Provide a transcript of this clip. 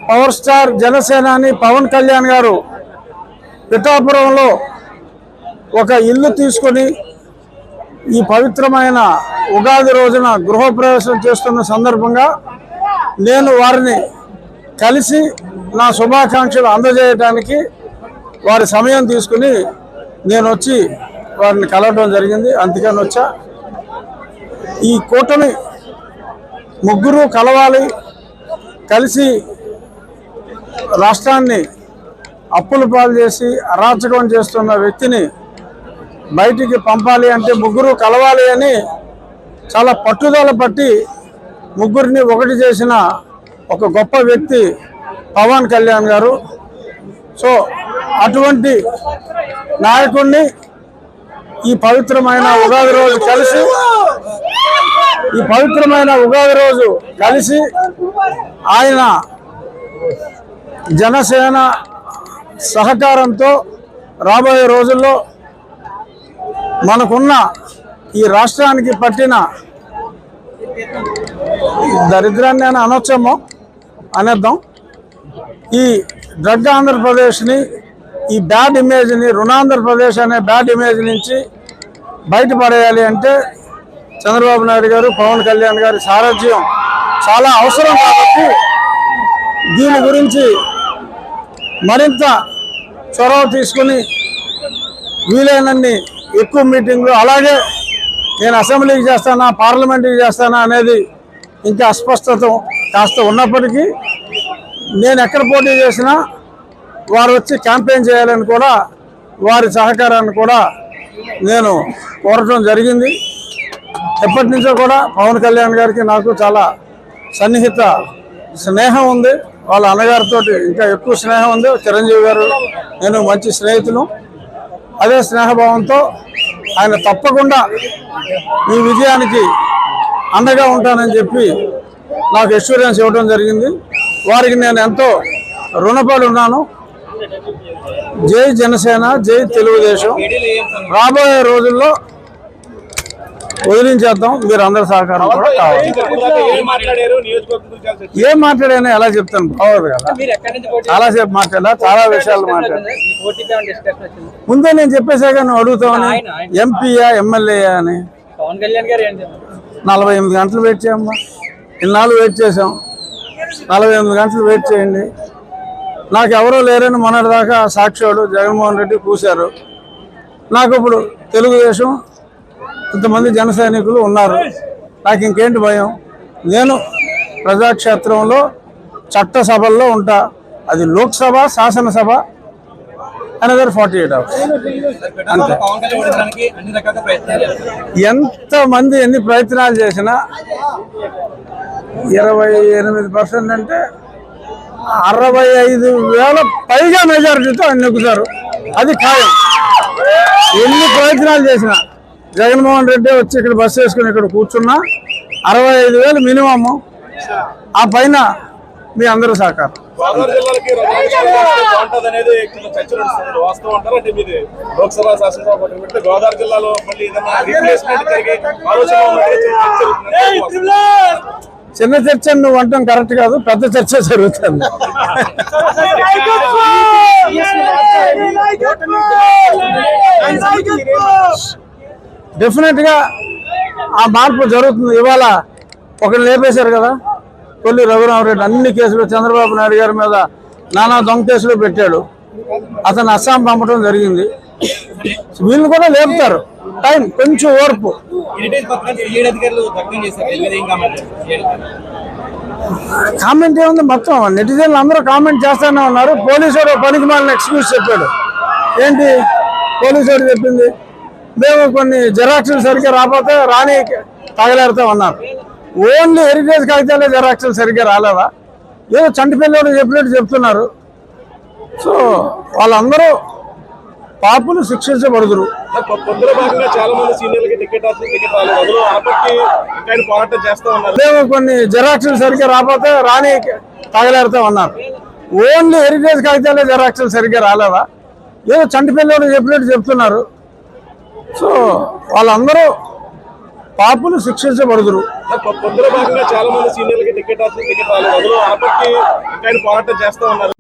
Power star జనసేనాని పవన్ కళ్యాణ్ గారు పిఠాపురంలో ఒక ఇల్లు తీసుకొని ఈ పవిత్రమైన ఉగాది రోజున గృహప్రవేశం చేస్తున్న సందర్భంగా నేను వారిని కలిసి నా శుభాకాంక్షలు అందజేయడానికి వారి సమయం తీసుకుని నేను వచ్చి వారిని కలవడం జరిగింది. అందుకని వచ్చా. ఈ కూటమి ముగ్గురు కలవాలి, కలిసి రాష్ట్రాన్ని అప్పుల పాలు చేసి అరాచకం చేస్తున్న వ్యక్తిని బయటికి పంపాలి అంటే ముగ్గురు కలవాలి అని చాలా పట్టుదల పట్టి ముగ్గురిని ఒకటి చేసిన ఒక గొప్ప వ్యక్తి పవన్ కళ్యాణ్ గారు. సో అటువంటి నాయకుడిని ఈ పవిత్రమైన ఉగాది రోజు కలిసి ఆయన జనసేన సహకారంతో రాబోయే రోజుల్లో మనకున్న ఈ రాష్ట్రానికి పట్టిన దరిద్రాన్ని అని అనొచ్చేమో అనేద్దాం. ఈ డ్రగ్ ఆంధ్రప్రదేశ్ని, ఈ బ్యాడ్ ఇమేజ్ని, రుణాంధ్రప్రదేశ్ అనే బ్యాడ్ ఇమేజ్ నుంచి బయటపడేయాలి అంటే చంద్రబాబు నాయుడు గారు, పవన్ కళ్యాణ్ గారి సారథ్యం చాలా అవసరం. కాబట్టి దీని గురించి మరింత చొరవ తీసుకుని వీలైనన్ని ఎక్కువ మీటింగ్లు, అలాగే నేను అసెంబ్లీకి చేస్తానా పార్లమెంట్కి చేస్తానా అనేది ఇంకా అస్పష్టత కాస్త ఉన్నప్పటికీ నేను ఎక్కడ పోటీ చేసినా వారు వచ్చి క్యాంపెయిన్ చేయాలని కూడా వారి సహకారాన్ని కూడా నేను కోరటం జరిగింది. ఎప్పటి నుంచో కూడా పవన్ కళ్యాణ్ గారికి నాకు చాలా సన్నిహిత స్నేహం ఉంది. వాళ్ళ అన్నగారితో ఇంకా ఎక్కువ స్నేహం ఉంది. చిరంజీవి గారు నేను మంచి స్నేహితులు. అదే స్నేహభావంతో ఆయన తప్పకుండా ఈ విజయానికి అండగా ఉంటానని చెప్పి నాకు ఎష్యూరెన్స్ ఇవ్వడం జరిగింది. వారికి నేను ఎంతో రుణపడి ఉన్నాను. జై జనసేన, జై తెలుగుదేశం. రాబోయే రోజుల్లో వదిలించేద్దాం. మీరు అందరి సహకారం కూడా కావాలి. ఏం మాట్లాడానో ఎలా చెప్తాను, బాగోదు కదా. చాలాసేపు మాట్లాడా, చాలా విషయాలు మాట్లాడా. ముందే నేను చెప్పేసాక నువ్వు అడుగుతావని. ఎంపీయా ఎమ్మెల్యేయా అని 48 గంటలు వెయిట్ చేయమ్మా. ఇన్నాళ్ళు వెయిట్ చేసాం. 48 గంటలు వెయిట్ చేయండి. నాకు ఎవరో లేరని మొన్నటిదాకా సాక్షివాడు జగన్మోహన్ రెడ్డి కూశారు. నాకు ఇప్పుడు తెలుగుదేశం ఇంతమంది జన సైనికులు ఉన్నారు. నాకు ఇంకేంటి భయం? నేను ప్రజాక్షేత్రంలో చట్టసభల్లో ఉంటా. అది లోక్సభ, శాసనసభ. అనదర్ 48 hours అంతే. ఎంతమంది ఎన్ని ప్రయత్నాలు చేసినా 28% అంటే 65,000 పైగా మెజారిటీతో ఆయన నెగ్గుతారు. అది ఖాయం. ఎన్ని ప్రయత్నాలు చేసినా జగన్మోహన్ రెడ్డి వచ్చి ఇక్కడ బస్సు వేసుకుని ఇక్కడ కూర్చున్నా 65,000 మినిమమ్. ఆ పైన మీ అందరూ సహకారం. చిన్న చర్చ నువ్వు అంటాం కరెక్ట్ కాదు, పెద్ద చర్చ జరుగుతుంది. డెఫినెట్ గా ఆ మార్పు జరుగుతుంది. ఇవాళ ఒకరు లేపేశారు కదా, కొల్లి రఘురామరెడ్డి. అన్ని కేసులు చంద్రబాబు నాయుడు గారి మీద నానా దొంగ కేసులు పెట్టాడు. అతను అస్సాం పంపడం జరిగింది. వీళ్ళు కూడా లేపుతారు. టైం, కొంచెం ఓర్పు. కామెంట్ ఏముంది, మొత్తం నెటిజన్లు అందరూ కామెంట్ చేస్తూనే ఉన్నారు. పోలీసుడు పనికి మాలిన ఎక్స్క్యూజ్ చెప్పాడు. ఏంటి పోలీసుడు చెప్పింది? మేము కొన్ని జెరాక్స్లు సరిగ్గా రాకపోతే రాని తగలేరుతా ఉన్నారు. ఓన్లీ హెరిటేజ్ కాగితాలే జెరాక్స్లు సరిగ్గా రాలేదా? ఏదో చంటిపిల్లడు చెప్పినట్టు చెప్తున్నారు. సో వాళ్ళందరూ పాపులు శిక్షించబడుదురు. మేము కొన్ని జెరాక్స్లు సరిగ్గా రాకపోతే రాని తగలేరుతా ఉన్నారు. ఓన్లీ హెరిటేజ్ కాగితాలే జెరాక్స్లు సరిగ్గా రాలేదా? ఏదో చంటిపిల్లడు చెప్పినట్టు చెప్తున్నారు. సో వాళ్ళందరూ పాపులు శిక్షించబడుదురు. పొత్తులో భాగంగా చాలా మంది సీనియర్లకి టికెట్ రాలేదు, అందులో అనపర్తి ఇంకా పోరాటం చేస్తా ఉన్నారు.